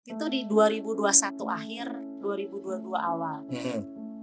Itu di 2021 akhir, 2022 awal.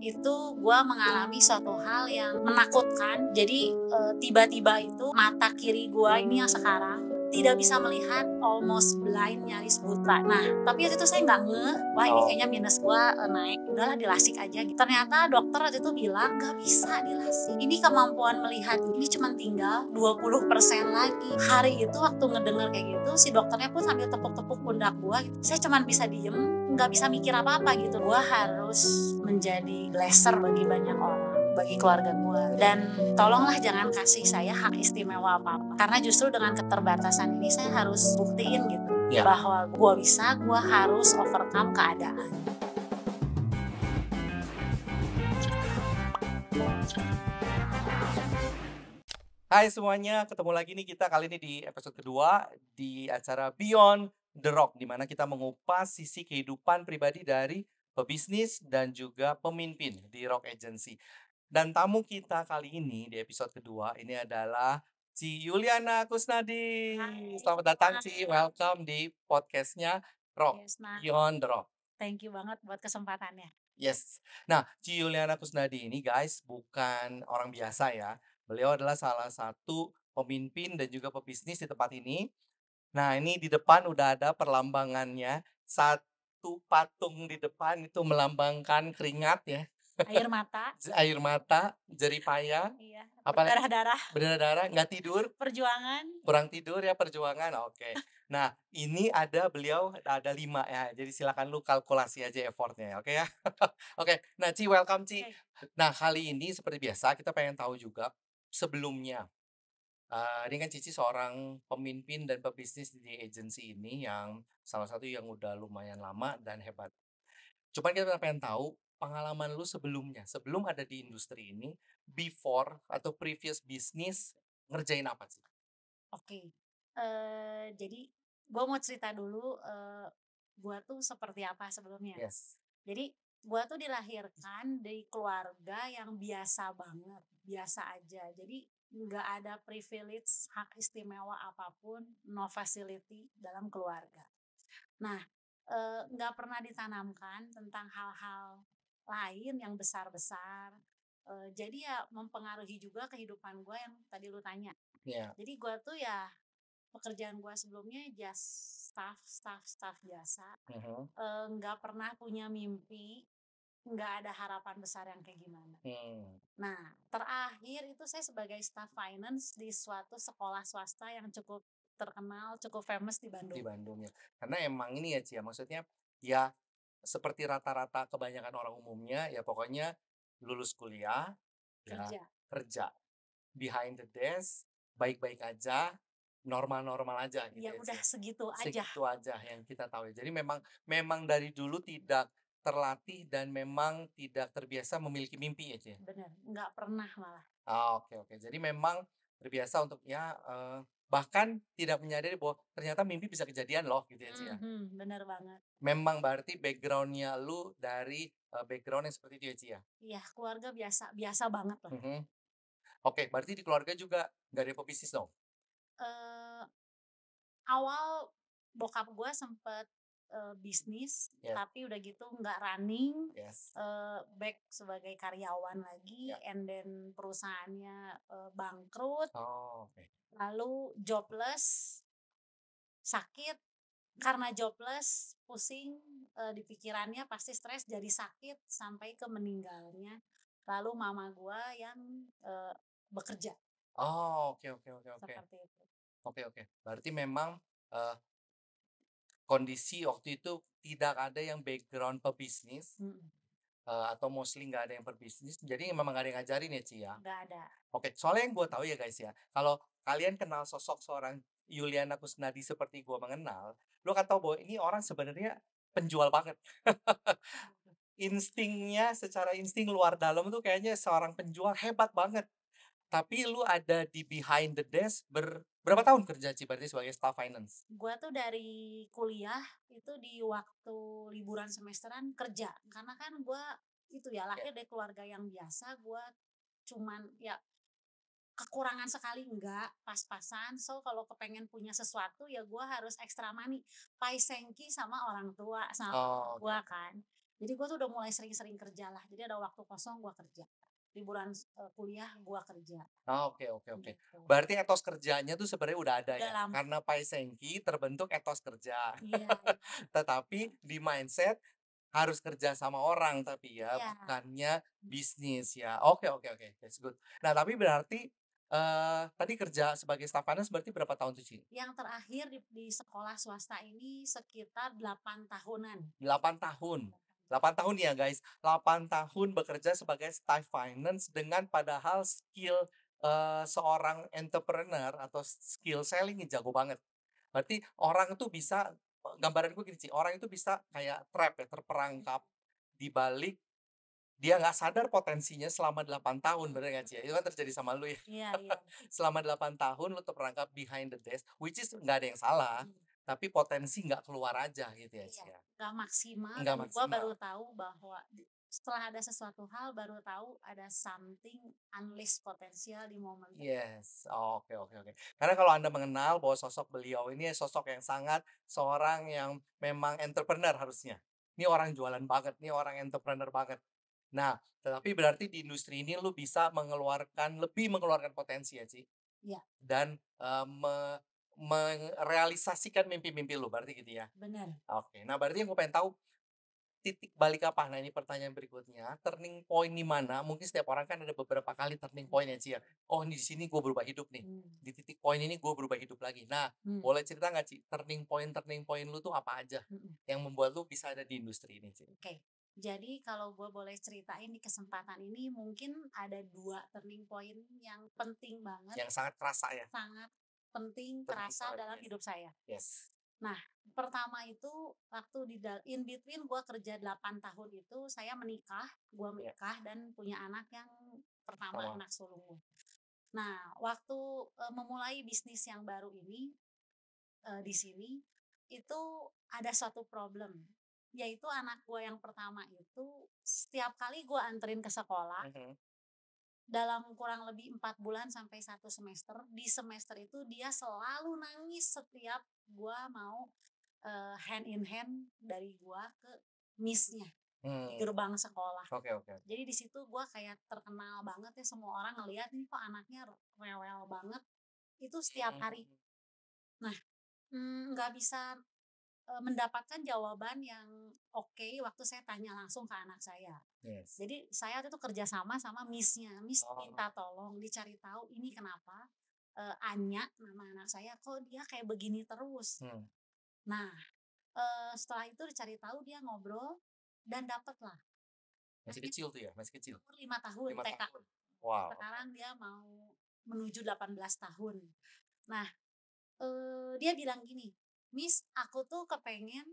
Itu gue mengalami suatu hal yang menakutkan. Jadi tiba-tiba itu mata kiri gue ini yang sekarang tidak bisa melihat, almost blind, nyaris buta. Nah, tapi waktu itu saya nggak ngeh, wah ini kayaknya minus gue naik, udahlah dilasik aja gitu. Ternyata dokter waktu itu bilang nggak bisa dilasik, ini kemampuan melihat ini cuma tinggal 20% lagi. Hari itu waktu ngedenger kayak gitu, si dokternya pun sambil tepuk-tepuk pundak gue gitu. Saya cuma bisa diem, nggak bisa mikir apa-apa gitu. Gue harus menjadi blesser bagi banyak orang, bagi keluarga gue, dan tolonglah jangan kasih saya hak istimewa apa-apa, karena justru dengan keterbatasan ini saya harus buktiin gitu bahwa gue bisa, gue harus overcome keadaan. Hai semuanya, ketemu lagi nih kita kali ini di episode kedua di acara Beyond the Rock, di mana kita mengupas sisi kehidupan pribadi dari pebisnis dan juga pemimpin di Rock Agency. Dan tamu kita kali ini di episode kedua ini adalah Ci Yuliana Kusnadi. Selamat datang Ci, welcome di podcastnya Rock, Yes, nah, Beyond the Rock. thank you banget buat kesempatannya. Yes. Nah, Ci Yuliana Kusnadi ini guys bukan orang biasa ya. Beliau adalah salah satu pemimpin dan juga pebisnis di tempat ini. Nah, ini di depan udah ada perlambangannya. Satu patung di depan itu melambangkan keringat ya. Air mata. Air mata, jerih payah. Iya. Apalagi Berdarah-darah. berdarah, nggak tidur. Perjuangan. Kurang tidur ya, perjuangan. Oke. Nah, ini beliau ada 5 ya. Jadi silakan lu kalkulasi aja effortnya ya. Oke ya. Oke. Nah, Ci, welcome Ci. Nah, kali ini seperti biasa kita pengen tahu juga sebelumnya. Ini kan Cici seorang pemimpin dan pebisnis di agensi ini yang salah satu yang udah lumayan lama dan hebat. Cuman kita pengen tahu pengalaman lu sebelumnya, sebelum ada di industri ini, before atau previous business ngerjain apa sih? Oke. Jadi gue mau cerita dulu gue tuh seperti apa sebelumnya. Yes. Jadi gue tuh dilahirkan dari keluarga yang biasa banget, biasa aja. Jadi nggak ada privilege, hak istimewa apapun, no facility dalam keluarga. Nah, nggak pernah ditanamkan tentang hal-hal lain yang besar-besar. Jadi ya mempengaruhi juga kehidupan gue yang tadi lu tanya. Yeah. Jadi gue tuh ya pekerjaan gue sebelumnya just staff biasa. Nggak pernah punya mimpi, nggak ada harapan besar yang kayak gimana. Nah, terakhir itu saya sebagai staff finance di suatu sekolah swasta yang cukup terkenal, cukup famous di Bandung. Di Bandung ya. Karena emang ini ya Ci, maksudnya ya seperti rata-rata kebanyakan orang umumnya ya pokoknya lulus kuliah, ya kerja. Behind the desk, baik-baik aja, normal-normal aja gitu ya. Ya Udah Ci. segitu aja. Segitu aja yang kita tahu ya. Jadi memang dari dulu tidak terlatih dan memang tidak terbiasa memiliki mimpi ya Ci. Bener, nggak pernah malah. Oke. Jadi memang terbiasa untuk bahkan tidak menyadari bahwa ternyata mimpi bisa kejadian loh gitu ya Ci ya. Bener banget. Memang berarti backgroundnya lu dari background yang seperti itu ya Ci ya? Iya, keluarga biasa banget lah. Oke, berarti di keluarga juga nggak ada pebisnis dong? Awal bokap gue sempet bisnis, tapi udah gitu nggak running, back sebagai karyawan lagi, and then perusahaannya bangkrut, lalu jobless, sakit. Karena jobless, pusing, di pikirannya pasti stres, jadi sakit sampai ke meninggalnya. Lalu mama gue yang bekerja. Oke. Seperti itu. Oke. Berarti memang kondisi waktu itu tidak ada yang background pebisnis, atau mostly nggak ada yang berbisnis, jadi memang nggak ada yang ngajarin ya Ci ya? Nggak ada. Oke, soalnya yang gue tahu ya guys ya, kalau kalian kenal sosok seorang Yuliana Kusnadi seperti gue mengenal, lo akan tahu bahwa ini orang sebenarnya penjual banget. Instingnya, secara insting luar dalam tuh kayaknya seorang penjual hebat banget. Tapi lu ada di behind the desk berapa tahun kerja Ci berarti sebagai staff finance? Gua tuh dari kuliah itu di waktu liburan semesteran kerja, karena kan gua itu ya lahir dari keluarga yang biasa. Gua cuman ya kekurangan sekali enggak, pas-pasan. So kalau kepengen punya sesuatu ya gue harus extra money, paisengki sama orang tua, sama Oh, gue oke. kan. Jadi gue tuh udah mulai sering-sering kerja lah. Jadi ada waktu kosong gue kerja. Liburan kuliah gue kerja Oh, oke oke oke. gitu. Berarti etos kerjanya tuh sebenarnya udah ada Udah ya? lama. Karena Paisengki terbentuk etos kerja. Iya, Tetapi di mindset harus kerja sama orang tapi ya, iya. bukannya bisnis ya. Oke oke oke, that's good. Nah, tapi berarti, tadi kerja sebagai staf finance berarti berapa tahun tuh, Ci? Yang terakhir di sekolah swasta ini sekitar 8 tahunan. 8 tahun. 8 tahun ya, guys. 8 tahun bekerja sebagai staff finance dengan padahal skill, seorang entrepreneur atau skill selling jago banget. Berarti orang itu bisa gambaran gue gini, Ci, orang itu bisa kayak trap ya, terperangkap di balik dia nggak sadar potensinya selama 8 tahun, bener nggak, Ci? Itu kan terjadi sama lu ya. Iya, iya. Selama 8 tahun lu terperangkap behind the desk, which is nggak ada yang salah, Hmm. tapi potensi nggak keluar aja gitu ya, Ci, Iya, ya? nggak maksimal Nggak dan gua maksimal. baru tahu bahwa setelah ada sesuatu hal baru tahu ada something unleash potensial di momen Yes, oke oke oke. Karena kalau Anda mengenal bahwa sosok beliau ini sosok yang sangat seorang yang memang entrepreneur harusnya. Ini orang jualan banget, ini orang entrepreneur banget. Nah, tetapi berarti di industri ini lu bisa lebih mengeluarkan potensi ya, Ci? ya, Dan, merealisasikan mimpi-mimpi lu, berarti gitu ya? benar. Oke, nah berarti yang gue pengen tahu titik balik apa? Nah, ini pertanyaan berikutnya, turning point di mana? Mungkin setiap orang kan ada beberapa kali turning point ya, Ci, ya. Oh, ini di sini gue berubah hidup nih. Hmm. Di titik poin ini gue berubah hidup lagi. Nah, Hmm. boleh cerita nggak, Ci, turning point lu tuh apa aja Hmm. yang membuat lu bisa ada di industri ini, Ci? Oke. Jadi kalau gue boleh ceritain di kesempatan ini mungkin ada 2 turning point yang penting banget, Yang sangat kerasa ya? sangat penting, Penting terasa banget, dalam yes. hidup saya. Yes. Nah, pertama itu waktu in between gue kerja 8 tahun itu saya menikah, gue Ya, menikah dan punya anak yang pertama, sama. anak sulung gue. Nah, waktu memulai bisnis yang baru ini di sini itu ada suatu problem, yaitu anak gue yang pertama itu setiap kali gue anterin ke sekolah Mhm. dalam kurang lebih 4 bulan sampai 1 semester, di semester itu dia selalu nangis setiap gue mau hand in hand dari gue ke miss-nya di Hmm. gerbang sekolah. Oke oke. Jadi di situ gue kayak terkenal banget ya, semua orang ngelihat ini kok anaknya rewel banget. Itu setiap hari. Hmm. Nah, nggak bisa mendapatkan jawaban yang oke waktu saya tanya langsung ke anak saya. Yes. Jadi saya waktu itu kerjasama sama miss-nya. Miss Oh. minta tolong dicari tahu ini kenapa Anya nama anak saya kok dia kayak begini terus. Hmm. Nah, setelah itu dicari tahu dia ngobrol dan dapatlah. Masih kecil tuh ya? Masih kecil? Umur 5 tahun 5 TK. tahun? Wow. Sekarang dia mau menuju 18 tahun. Nah, dia bilang gini, "Miss, aku tuh kepengen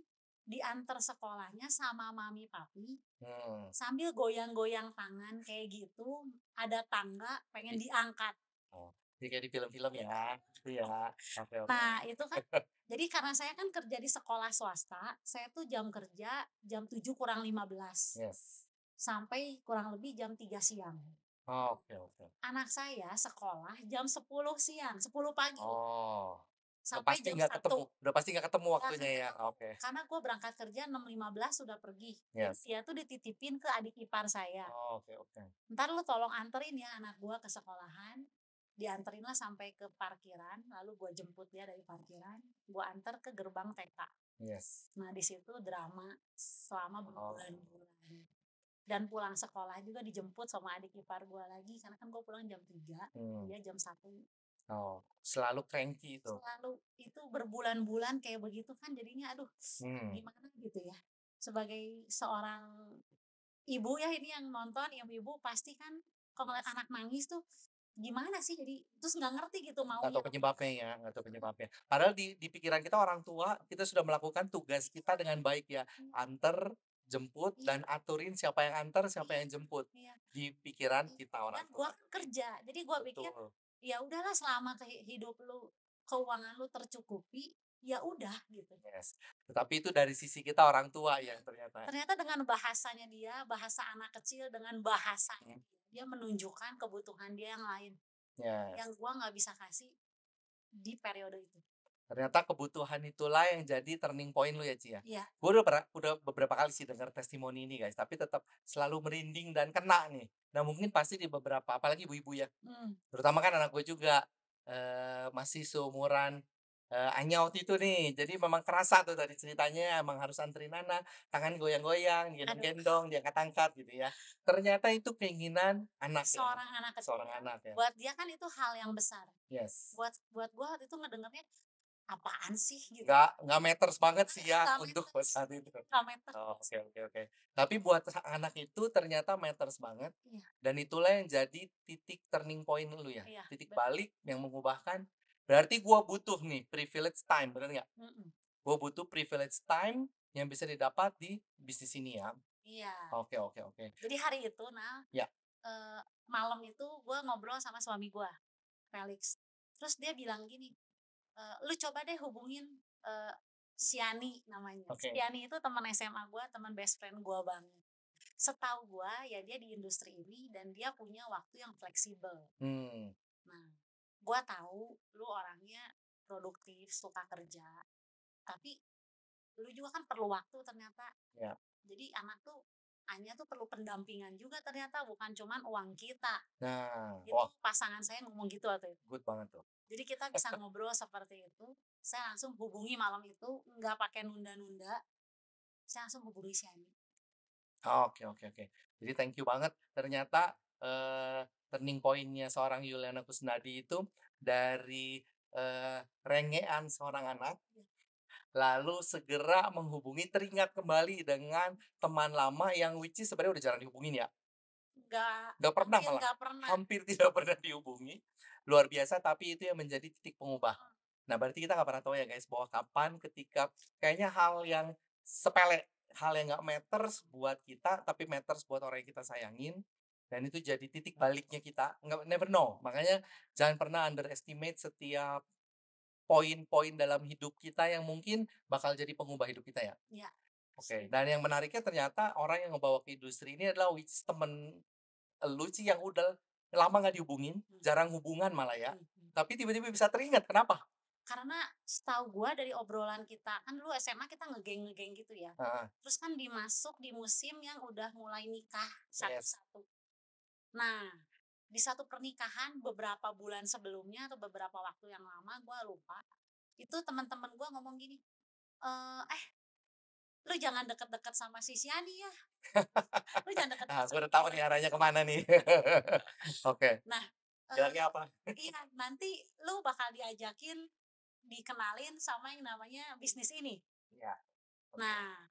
diantar sekolahnya sama mami papi Hmm. sambil goyang-goyang tangan kayak gitu, ada tangga pengen diangkat." Oh, jadi kayak di film-film ya? Iya, oke oke. Nah, itu kan jadi karena saya kan kerja di sekolah swasta, saya tuh jam kerja jam 7 kurang 15 Yes. sampai kurang lebih jam 3 siang. Oke oke. Anak saya sekolah jam 10 siang, 10 pagi Oh, sampai jam udah pasti nggak ketemu 1. waktunya ya? Oke. Karena gue berangkat kerja 6.15 sudah pergi. Jadi Yes. dia tuh dititipin ke adik ipar saya. Oh, oke oke. Ntar lu tolong anterin ya anak gue ke sekolahan. Dianterin lah sampai ke parkiran. Lalu gue jemput dia dari parkiran. Gue antar ke gerbang TK. Yes. Nah di situ drama selama Oh. berbulan-bulan. Dan pulang sekolah juga dijemput sama adik ipar gue lagi. Karena kan gue pulang jam 3. Dia jam 1. Oh, selalu cranky itu? Selalu itu berbulan-bulan kayak begitu kan jadinya aduh gimana gitu ya. Sebagai seorang ibu ya ini yang nonton, ibu-ibu pasti kan kalau ngeliat anak nangis tuh gimana sih, jadi terus nggak ngerti gitu Nggak maunya tahu penyebabnya ya, nggak tahu penyebabnya. Padahal di pikiran kita orang tua, kita sudah melakukan tugas kita dengan baik ya. Anter, jemput, Iya, dan aturin siapa yang anter, siapa yang jemput. iya. Di pikiran kita orang Dan tua. gua kan kerja, jadi gua pikir Betul. ya udahlah selama hidup lu keuangan lu tercukupi ya udah gitu. Yes. Tetapi itu dari sisi kita orang tua ya ternyata. Ternyata dengan bahasanya dia, bahasa anak kecil dengan bahasanya dia menunjukkan kebutuhan dia yang lain. yang Yes. gue nggak bisa kasih di periode itu. Ternyata kebutuhan itulah yang jadi turning point lu ya, Ci, ya? Iya. Gue udah beberapa kali sih dengar testimoni ini, guys, tapi tetap selalu merinding dan kena nih. Nah, mungkin pasti di beberapa apalagi ibu-ibu ya, terutama kan anak gue juga, masih seumuran, Anya waktu itu nih. Jadi memang kerasa tuh tadi ceritanya emang harus anterin anak, tangan goyang-goyang, Aduh, digendong-gendong, diangkat-angkat gitu ya. Ternyata itu keinginan anak ya, seorang anak kecil seorang anak ya. buat dia kan itu hal yang besar. Yes. Buat gue waktu itu ngedengarnya apaan sih gitu. Nggak matters banget sih ya Nggak untuk matters, saat itu. nggak matters. Oh, oke. Tapi buat anak itu ternyata matters banget Iya, dan itulah yang jadi titik turning point lu ya, iya, titik balik yang mengubahkan. Berarti gua butuh nih privilege time, bener nggak? Gua butuh privilege time yang bisa didapat di bisnis ini ya. Iya. Oke. Jadi hari itu, Ya, malam itu gue ngobrol sama suami gue, Felix. Terus dia bilang gini, lu coba deh hubungin si Yani namanya. Si oke. Yani itu teman SMA gue, teman best friend gue banget. Setahu gue ya dia di industri ini dan dia punya waktu yang fleksibel. Hmm, Nah, gue tahu lu orangnya produktif, suka kerja, tapi lu juga kan perlu waktu ternyata. ya. Jadi Anya tuh perlu pendampingan juga ternyata, bukan cuman uang kita. Nah, Itu wah, pasangan saya ngomong gitu waktu itu. good banget tuh. Jadi kita bisa ngobrol seperti itu. Saya langsung hubungi malam itu, nggak pakai nunda-nunda. Saya langsung hubungi si Ani. Oke. Jadi thank you banget. Ternyata turning point-nya seorang Yuliana Kusnadi itu dari rengean seorang anak, lalu segera menghubungi, teringat kembali dengan teman lama yang which is sebenarnya udah jarang dihubungin ya. Nggak pernah Hampir malah, nggak pernah. hampir tidak pernah dihubungi. Luar biasa, tapi itu yang menjadi titik pengubah. Nah, berarti kita nggak pernah tahu ya guys, bahwa kapan ketika kayaknya hal yang sepele, hal yang nggak matters buat kita, tapi matters buat orang yang kita sayangin, dan itu jadi titik baliknya kita, nggak never know. Makanya jangan pernah underestimate setiap poin-poin dalam hidup kita yang mungkin bakal jadi pengubah hidup kita ya. Iya. Oke, dan yang menariknya ternyata orang yang ngebawa ke industri ini adalah which is temen lu sih yang udah lama nggak dihubungin, jarang hubungan malah ya. Tapi tiba-tiba bisa teringat, kenapa? Karena setahu gue dari obrolan kita, kan dulu SMA kita ngegeng-ngegeng gitu ya. Heeh, Terus kan dimasuk di musim yang udah mulai nikah yes. satu-satu. Nah, di satu pernikahan beberapa bulan sebelumnya atau beberapa waktu yang lama, gue lupa. Itu teman-teman gue ngomong gini, lu jangan deket-deket sama si Yani ya. Lu jangan Nah, deket-deket gue sama udah tahu dia. nih arahnya kemana nih. Oke, Nah, bilangnya apa? iya nanti lu bakal diajakin, dikenalin sama yang namanya bisnis ini. Iya, oke. Nah,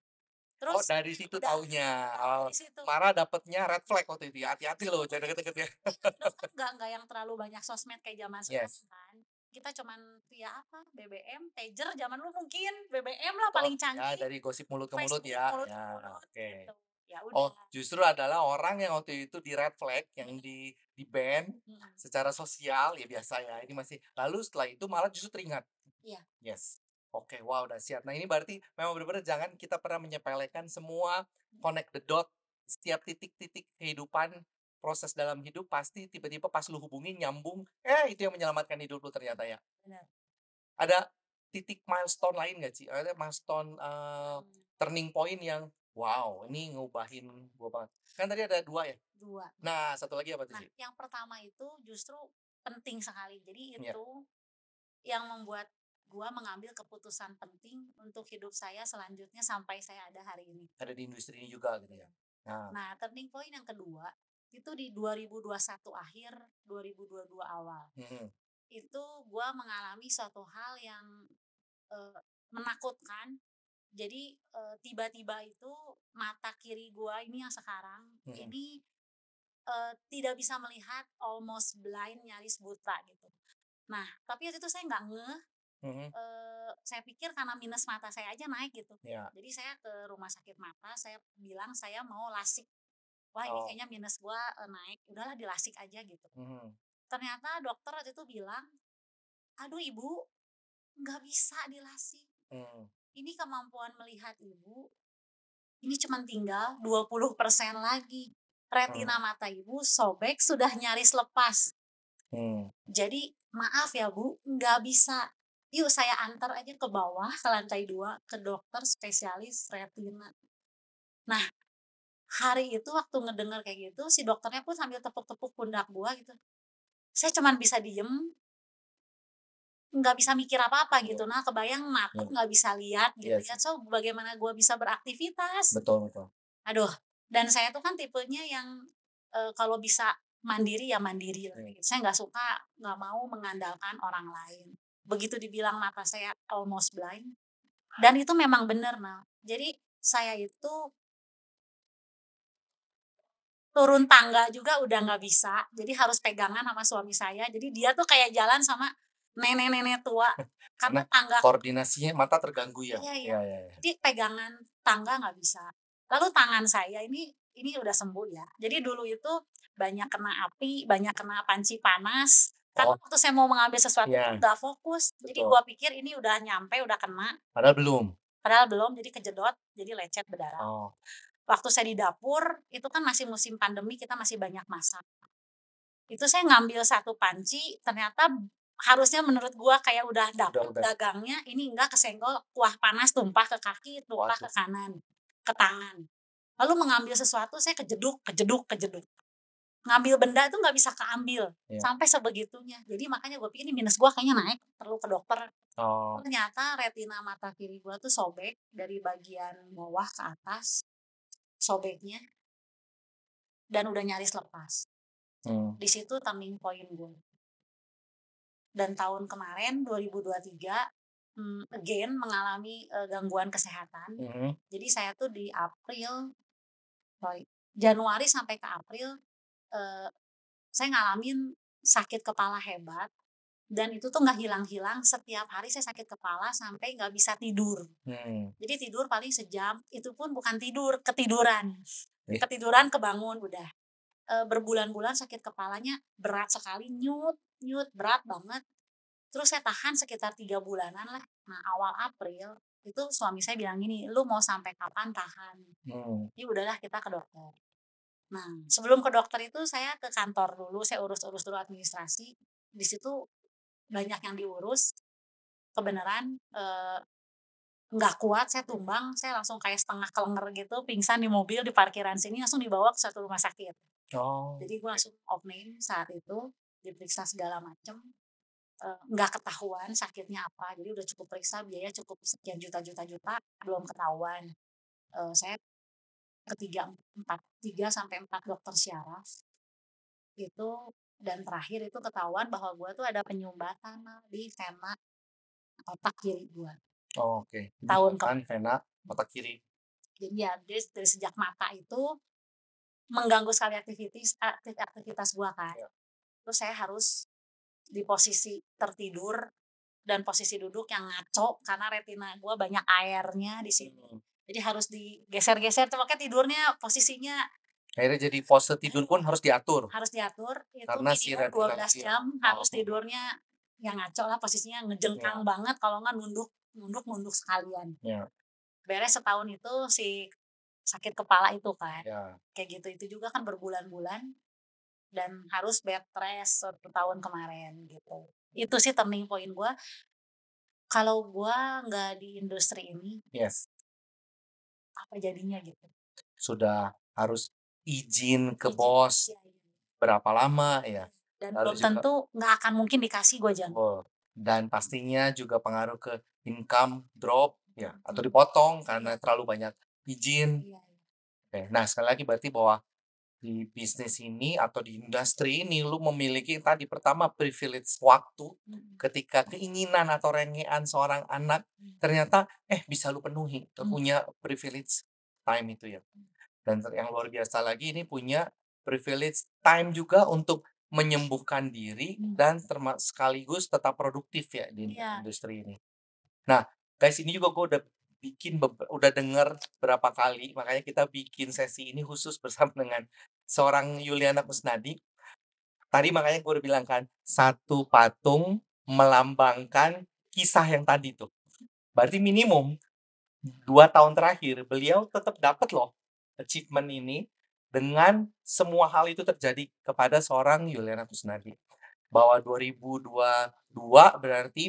Oh, terus dari situ udah taunya. Oh, dari situ. Mara dapetnya red flag waktu itu ya. Hati-hati loh, jangan deket-deket ya. Dulu kan nggak yang terlalu banyak sosmed kayak zaman sekarang Yes. kan. Kita cuman via apa? BBM, pager zaman dulu mungkin BBM lah Oh, paling ya canggih. dari gosip mulut ke mulut Facebook ya. mulut ke Ya, mulut oke. gitu. Ya Oh, udah. justru adalah orang yang waktu itu di red flag, yang di ban secara sosial, ya biasa ya. Ini masih. Lalu setelah itu malah justru teringat. Iya. Yes. Oke, wow, dahsyat. Nah, ini berarti memang benar-benar jangan kita pernah menyepelekan semua connect the dot, setiap titik-titik kehidupan, proses dalam hidup pasti tiba-tiba pas lu hubungin nyambung, itu yang menyelamatkan hidup lu ternyata ya. Benar. Ada titik milestone lain nggak sih? Ada milestone turning point yang wow, ini ngubahin gua banget. Kan tadi ada 2 ya? 2. Nah, satu lagi apa tuh Nah, sih? yang pertama itu justru penting sekali. Jadi Iya, itu yang membuat gua mengambil keputusan penting untuk hidup saya selanjutnya sampai saya ada hari ini. ada di industri ini juga gitu ya. Nah, Nah, turning point yang kedua itu di 2021 akhir, 2022 awal. Itu gua mengalami suatu hal yang menakutkan. Jadi tiba-tiba itu mata kiri gua ini yang sekarang ini tidak bisa melihat, almost blind, nyaris buta gitu. Nah, tapi waktu itu saya nggak ngeh, saya pikir karena minus mata saya aja naik gitu. ya. Jadi saya ke rumah sakit mata, saya bilang saya mau lasik. Wah ini Oh, kayaknya minus gua naik, udahlah dilasik aja gitu. mhm. Ternyata dokter waktu itu bilang, aduh ibu nggak bisa dilasik. Mmm, Ini kemampuan melihat ibu, ini cuma tinggal 20% lagi. mmm. Retina mata ibu sobek sudah nyaris lepas. Jadi maaf ya Bu, nggak bisa. Yuk saya antar aja ke bawah ke lantai 2 ke dokter spesialis retina. Nah, hari itu waktu ngedenger kayak gitu, si dokternya pun sambil tepuk-tepuk pundak gua gitu. Saya cuman bisa diem, nggak bisa mikir apa-apa gitu. Nah, kebayang mata nggak bisa lihat gitu ya. So, bagaimana gua bisa beraktivitas? Betul betul. Aduh, dan saya tuh kan tipenya yang kalau bisa mandiri ya mandiri lah gitu. Saya nggak mau mengandalkan orang lain. Begitu dibilang mata saya almost blind, dan itu memang benar, nah. Jadi saya itu turun tangga juga udah nggak bisa, jadi harus pegangan sama suami saya. Jadi dia tuh kayak jalan sama nenek-nenek tua, karena Karena tangga koordinasinya mata terganggu ya? iya iya. Iya iya iya. Jadi pegangan tangga nggak bisa. Lalu tangan saya ini udah sembuh ya. Jadi dulu itu banyak kena api, banyak kena panci panas, karena Oh, waktu saya mau mengambil sesuatu tuh iya, nggak fokus. Jadi betul. gua pikir ini udah nyampe, udah kena, Padahal belum? padahal belum, jadi kejedot, jadi lecet berdarah. Oh, Waktu saya di dapur, itu kan masih musim pandemi, kita masih banyak masak. Itu saya ngambil satu panci, ternyata harusnya menurut gua kayak udah dapet udah. gagangnya, ini enggak, kesenggol, kuah panas tumpah ke kaki, tumpah ke Waduh. kanan, ke tangan. Lalu mengambil sesuatu saya kejeduk kejeduk kejeduk. Ngambil benda itu nggak bisa keambil, Iya. sampai sebegitunya. Jadi makanya gue pikir ini minus gua kayaknya naik, perlu ke dokter. Oh, Ternyata retina mata kiri gua tuh sobek dari bagian bawah ke atas, sobeknya, dan udah nyaris lepas. Di situ turning point gue. Dan tahun kemarin 2023 again mengalami gangguan kesehatan. Jadi saya tuh di Januari sampai ke April saya ngalamin sakit kepala hebat, dan itu tuh nggak hilang-hilang. Setiap hari saya sakit kepala sampai nggak bisa tidur. Jadi tidur paling sejam, itu pun bukan tidur, ketiduran. Ketiduran kebangun udah. Berbulan-bulan sakit kepalanya berat sekali, nyut berat banget. Terus saya tahan sekitar 3 bulanan lah. Nah, awal April itu suami saya bilang gini, "Lu mau sampai kapan tahan? Ya udahlah kita ke dokter." Nah, sebelum ke dokter itu saya ke kantor dulu, saya urus-urus dulu administrasi. Di situ banyak yang diurus. Kebenaran nggak kuat, saya tumbang, saya langsung kayak setengah kelenger gitu, pingsan di mobil di parkiran sini, langsung dibawa ke satu rumah sakit. Oh, Jadi gue langsung off name saat itu, diperiksa segala macam. Nggak ketahuan sakitnya apa, jadi udah cukup periksa, biaya cukup sekian juta, belum ketahuan. Saya tiga sampai empat dokter syaraf itu, dan terakhir itu ketahuan bahwa gue tuh ada penyumbatan di vena otak kiri gue. oh oke. Tahun ke Vena otak kiri. Jadi ya dari sejak mata itu mengganggu sekali aktivitas gue kan. Ya. Terus saya harus di posisi tertidur dan posisi duduk yang ngaco karena retina gue banyak airnya di sini. Jadi harus digeser-geser tuh, makanya tidurnya posisinya Akhirnya jadi pose tidur pun harus diatur. Harus diatur, itu Karena si minimum retina 12 kecil. jam harus tidurnya yang ngaco lah, posisinya ngejengkang banget, kalau nggak nunduk sekalian. Beres setahun itu si sakit kepala itu kan. Kayak gitu, itu juga kan berbulan-bulan dan harus bed rest 1 tahun kemarin gitu. Itu sih turning point gue. Kalau gue nggak di industri ini, apa jadinya gitu. Sudah harus izin ke bos berapa lama ya. Dan belum tentu nggak akan mungkin dikasih gue jangan. Dan pastinya juga pengaruh ke income drop ya, atau dipotong karena terlalu banyak izin. Oke, nah sekali lagi berarti bahwa di bisnis ini atau di industri ini lu memiliki tadi pertama privilege waktu, ketika keinginan atau rengean seorang anak ternyata bisa lu penuhi, lu punya privilege time itu ya. Dan yang luar biasa lagi ini punya privilege time juga untuk menyembuhkan diri dan sekaligus tetap produktif ya di industri ini. Nah, guys, ini juga gue udah denger berapa kali, makanya kita bikin sesi ini khusus bersama dengan seorang Yuliana Kusnadi. Tadi makanya gue udah bilang kan, satu patung melambangkan kisah yang tadi tuh. Berarti minimum 2 tahun terakhir beliau tetap dapat loh achievement ini dengan semua hal itu terjadi kepada seorang Yuliana Kusnadi. bahwa 2022 berarti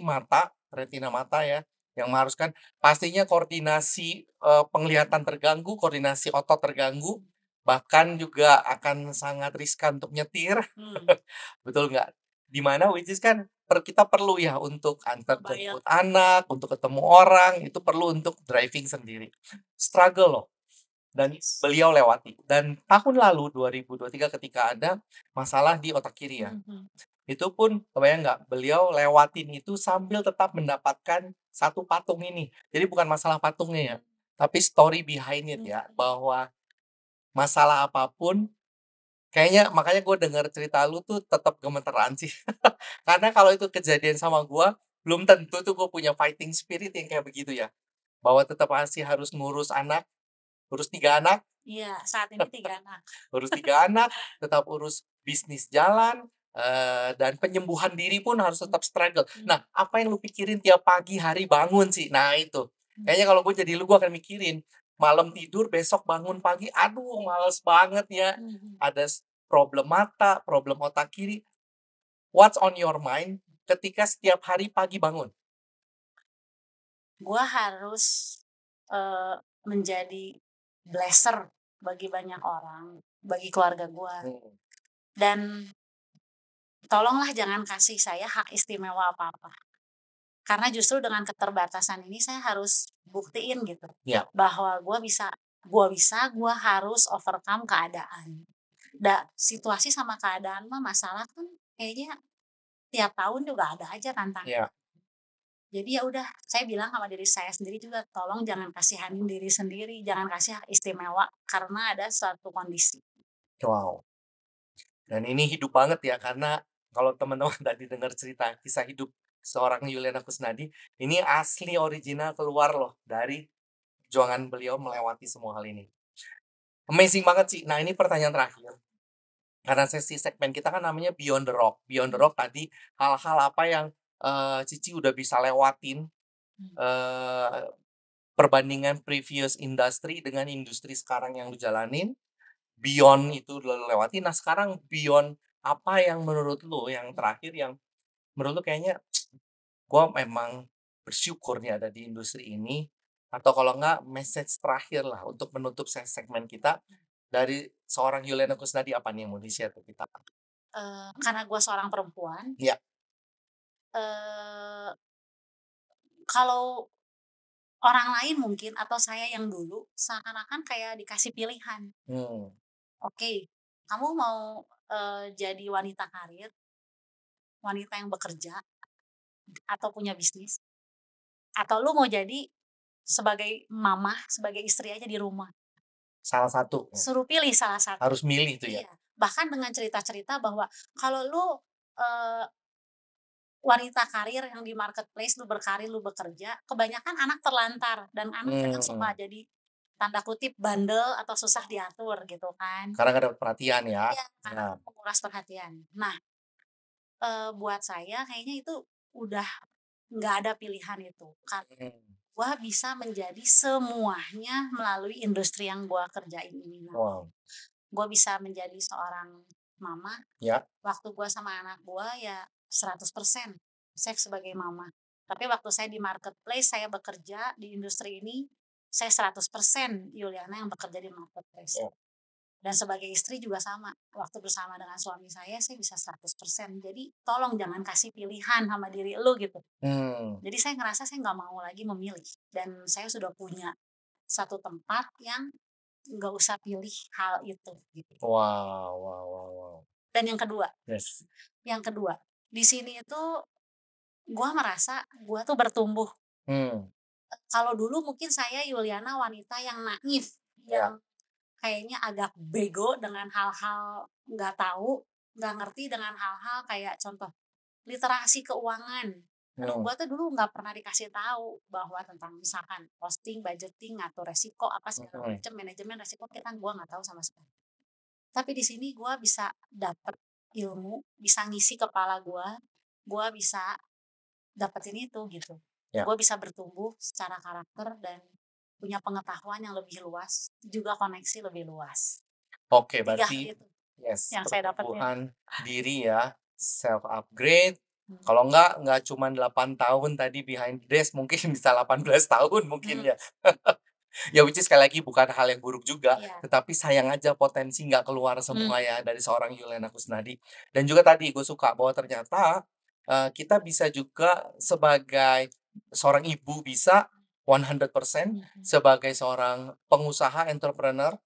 retina mata ya, yang mengharuskan pastinya koordinasi, penglihatan terganggu, koordinasi otot terganggu, bahkan juga akan sangat riskan untuk nyetir, betul nggak? Di mana which is kan kita perlu ya untuk antar Kebayang. jemput anak, untuk ketemu orang, itu perlu untuk driving sendiri. Struggle loh, dan Yes. beliau lewati. Dan tahun lalu 2023 ketika ada masalah di otak kiri ya, itu pun kebayang nggak, beliau lewatin itu sambil tetap mendapatkan satu patung ini. Jadi bukan masalah patungnya ya, tapi story behind it ya, bahwa masalah apapun kayaknya makanya gue denger cerita lu tuh tetap gemeteran sih. Karena kalau itu kejadian sama gue, belum tentu tuh gue punya fighting spirit yang kayak begitu ya. Bahwa tetap masih harus ngurus anak, urus 3 anak, Iya, saat ini 3 anak. urus 3 anak, tetap urus bisnis jalan, dan penyembuhan diri pun harus tetap struggle. Nah, apa yang lu pikirin tiap pagi hari bangun sih? Nah itu, kayaknya kalau gue jadi lu, gue akan mikirin, malam tidur, besok bangun pagi, aduh males banget ya, ada problem mata, problem otak kiri. What's on your mind ketika setiap hari pagi bangun? Gua harus, menjadi blesser bagi banyak orang, bagi keluarga gua. Dan tolonglah jangan kasih saya hak istimewa apa-apa. Karena justru dengan keterbatasan ini saya harus buktiin gitu, Ya. bahwa gua harus overcome keadaan. Situasi sama keadaan mah masalah kan kayaknya tiap tahun juga ada aja tantangan. Ya. Jadi ya udah, saya bilang sama diri saya sendiri juga, tolong jangan kasihanin diri sendiri, jangan kasih hak istimewa karena ada suatu kondisi. Wow. Dan ini hidup banget ya, karena kalau teman-teman tadi dengar cerita kisah hidup seorang Yuliana Kusnadi, ini asli original keluar loh dari perjuangan beliau melewati semua hal ini. Amazing banget sih. Nah, ini pertanyaan terakhir. Karena sesi segmen kita kan namanya Beyond the Rock. Beyond the Rock tadi hal-hal apa yang Cici udah bisa lewatin, perbandingan previous industry dengan industri sekarang yang lu jalanin, beyond itu lu lewati. Nah, sekarang beyond apa yang menurut lu yang terakhir yang menurut lu kayaknya gua memang bersyukur nih ada di industri ini, atau kalau enggak message terakhir lah untuk menutup segmen kita dari seorang Yuliana Kusnadi, apa nih yang mau di-share ke kita? Karena gue seorang perempuan, Iya. eee, kalau orang lain mungkin atau saya yang dulu seakan-akan kayak dikasih pilihan. Oke, kamu mau, jadi wanita karir, wanita yang bekerja atau punya bisnis, atau lu mau jadi sebagai mama, sebagai istri aja di rumah. Salah satu. Suruh pilih salah satu. Harus milih tuh ya? Iya, bahkan dengan cerita-cerita bahwa kalau lu, eee, wanita karir yang di marketplace, lu berkarir, lu bekerja, kebanyakan anak terlantar dan anak kadang suka jadi tanda kutip "bandel" atau susah diatur gitu kan. Karena nggak dapat perhatian ya? Iya, karena menguras perhatian. Nah, buat saya kayaknya itu udah nggak ada pilihan itu, karena gua bisa menjadi semuanya melalui industri yang gua kerjain ini. Wow. Gua bisa menjadi seorang mama, Ya. waktu gua sama anak gua ya 100% saya sebagai mama. Tapi waktu saya di marketplace, saya bekerja di industri ini, saya 100% Yuliana yang bekerja di marketplace. Ya. Dan sebagai istri juga sama, waktu bersama dengan suami saya bisa 100%. Jadi tolong jangan kasih pilihan sama diri lu gitu. Jadi saya ngerasa saya nggak mau lagi memilih, dan saya sudah punya satu tempat yang nggak usah pilih hal itu gitu. Wow wow wow wow. Dan yang kedua, Yes. di sini itu gua merasa gua tuh bertumbuh. Kalau dulu mungkin saya Yuliana wanita yang naif, yang kayaknya agak bego dengan hal-hal nggak tahu, nggak ngerti dengan hal-hal kayak contoh literasi keuangan. Gua tuh dulu nggak pernah dikasih tahu bahwa tentang misalkan posting, budgeting, ngatur resiko apa segala macam, manajemen resiko gua nggak tahu sama sekali. Tapi di sini gua bisa dapet ilmu, bisa ngisi kepala gua bisa dapetin itu gitu. Ya. Gua bisa bertumbuh secara karakter dan punya pengetahuan yang lebih luas, juga koneksi lebih luas. Oke, 3 berarti itu yes, yang saya dapetin. pertumbuhan diri ya, self upgrade. Kalau nggak cuma 8 tahun tadi behind the desk, mungkin bisa 18 tahun mungkin ya. Ya which is sekali lagi bukan hal yang buruk juga, tetapi sayang aja potensi nggak keluar semua ya dari seorang Yuliana Kusnadi. Dan juga tadi gue suka bahwa ternyata kita bisa juga sebagai seorang ibu bisa 100%, sebagai seorang pengusaha entrepreneur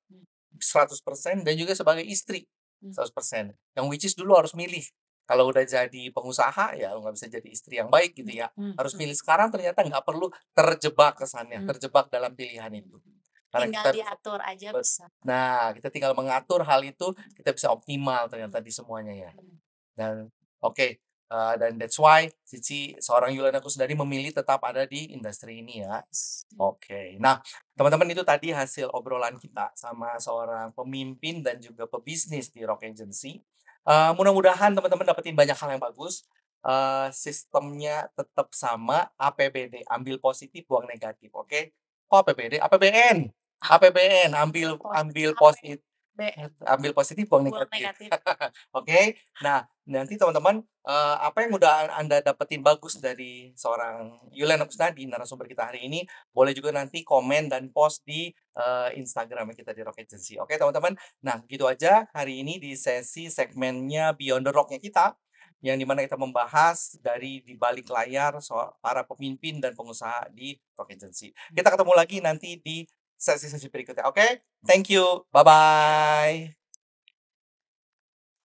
100%, dan juga sebagai istri 100%. Yang which is dulu harus milih. Kalau udah jadi pengusaha ya nggak bisa jadi istri yang baik gitu ya. Harus milih. Sekarang ternyata nggak perlu terjebak kesannya, terjebak dalam pilihan itu. Karena Tinggal kita diatur aja bisa. Nah, kita tinggal mengatur hal itu, kita bisa optimal ternyata di semuanya ya. Dan oke, dan that's why Cici seorang Yuliana Kusnadi memilih tetap ada di industri ini ya. Oke. Nah, teman-teman itu tadi hasil obrolan kita sama seorang pemimpin dan juga pebisnis di Rock Agency. Mudah-mudahan teman-teman dapetin banyak hal yang bagus. Sistemnya tetap sama, APBD, ambil positif, buang negatif, oke? Kok APBD? APBN. APBN, ambil positif, ambil positif, buang negatif. Oke. Nah, nanti teman-teman, apa yang udah Anda dapetin bagus dari seorang Yuliana Kusnadi, narasumber kita hari ini, boleh juga nanti komen dan post di Instagram kita di Rock Agency. Oke, teman-teman. Nah, gitu aja hari ini di sesi segmennya Beyond the Rock-nya kita, yang dimana kita membahas dari di balik layar soal para pemimpin dan pengusaha di Rock Agency. Kita ketemu lagi nanti di sesi-sesi berikutnya. Oke? Thank you. Bye-bye.